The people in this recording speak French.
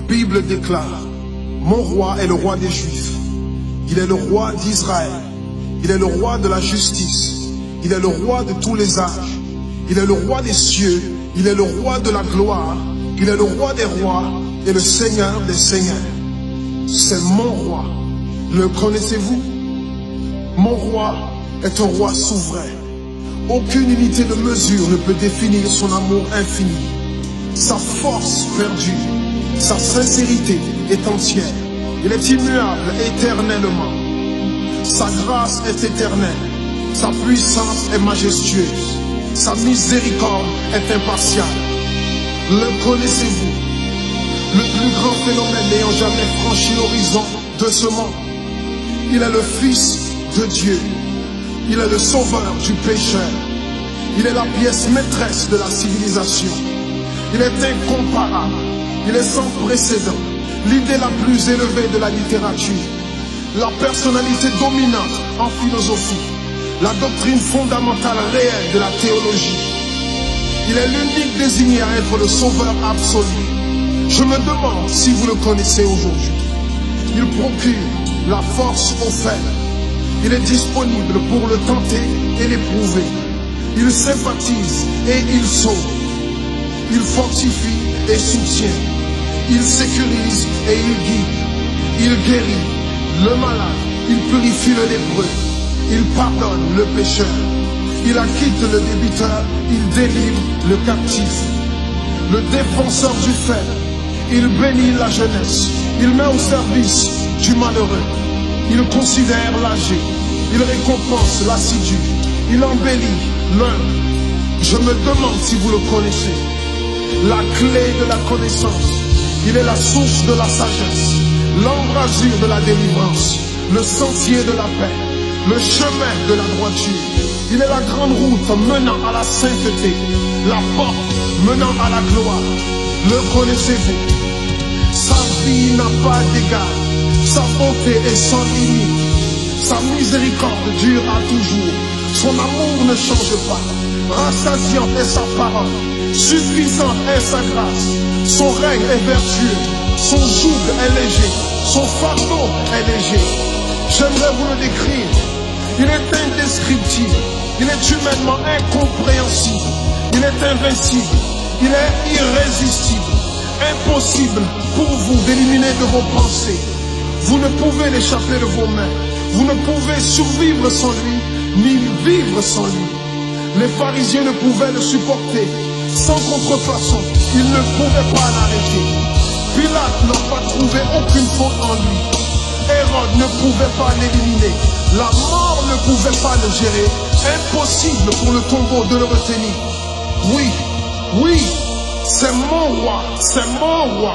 La Bible déclare, mon roi est le roi des Juifs. Il est le roi d'Israël. Il est le roi de la justice. Il est le roi de tous les âges. Il est le roi des cieux. Il est le roi de la gloire. Il est le roi des rois et le Seigneur des seigneurs. C'est mon roi. Le connaissez-vous? Mon roi est un roi souverain. Aucune unité de mesure ne peut définir son amour infini. Sa force perdue, sa sincérité est entière. Il est immuable éternellement. Sa grâce est éternelle. Sa puissance est majestueuse. Sa miséricorde est impartiale. Le connaissez-vous? Le plus grand phénomène n'ayant jamais franchi l'horizon de ce monde. Il est le Fils de Dieu. Il est le sauveur du pécheur. Il est la pièce maîtresse de la civilisation. Il est incomparable. Il est sans précédent. L'idée la plus élevée de la littérature. La personnalité dominante en philosophie. La doctrine fondamentale réelle de la théologie. Il est l'unique désigné à être le sauveur absolu. Je me demande si vous le connaissez aujourd'hui. Il procure la force aux faibles. Il est disponible pour le tenter et l'éprouver. Il sympathise et il sauve. Il fortifie et soutient. Il sécurise et il guide. Il guérit le malade. Il purifie le lépreux. Il pardonne le pécheur. Il acquitte le débiteur. Il délivre le captif. Le défenseur du faible. Il bénit la jeunesse. Il met au service du malheureux. Il considère l'âgé. Il récompense l'assidu. Il embellit l'humble. Je me demande si vous le connaissez. La clé de la connaissance. Il est la source de la sagesse. L'embrasure de la délivrance. Le sentier de la paix. Le chemin de la droiture. Il est la grande route menant à la sainteté. La porte menant à la gloire. Le connaissez-vous? Sa vie n'a pas d'égal. Sa bonté est sans limite. Sa miséricorde dure à toujours. Son amour ne change pas. Rassasiante est sa parole. Suffisante est sa grâce. Son règne est vertueux. Son joug est léger. Son fardeau est léger. J'aimerais vous le décrire. Il est indescriptible. Il est humainement incompréhensible. Il est invincible. Il est irrésistible. Impossible pour vous d'éliminer de vos pensées. Vous ne pouvez l'échapper de vos mains. Vous ne pouvez survivre sans lui, ni vivre sans lui. Les pharisiens ne pouvaient le supporter. Sans contrefaçon, ils ne pouvaient pas l'arrêter. Pilate n'a pas trouvé aucune faute en lui. Hérode ne pouvait pas l'éliminer. La mort ne pouvait pas le gérer. Impossible pour le tombeau de le retenir. Oui, oui, c'est mon roi, c'est mon roi.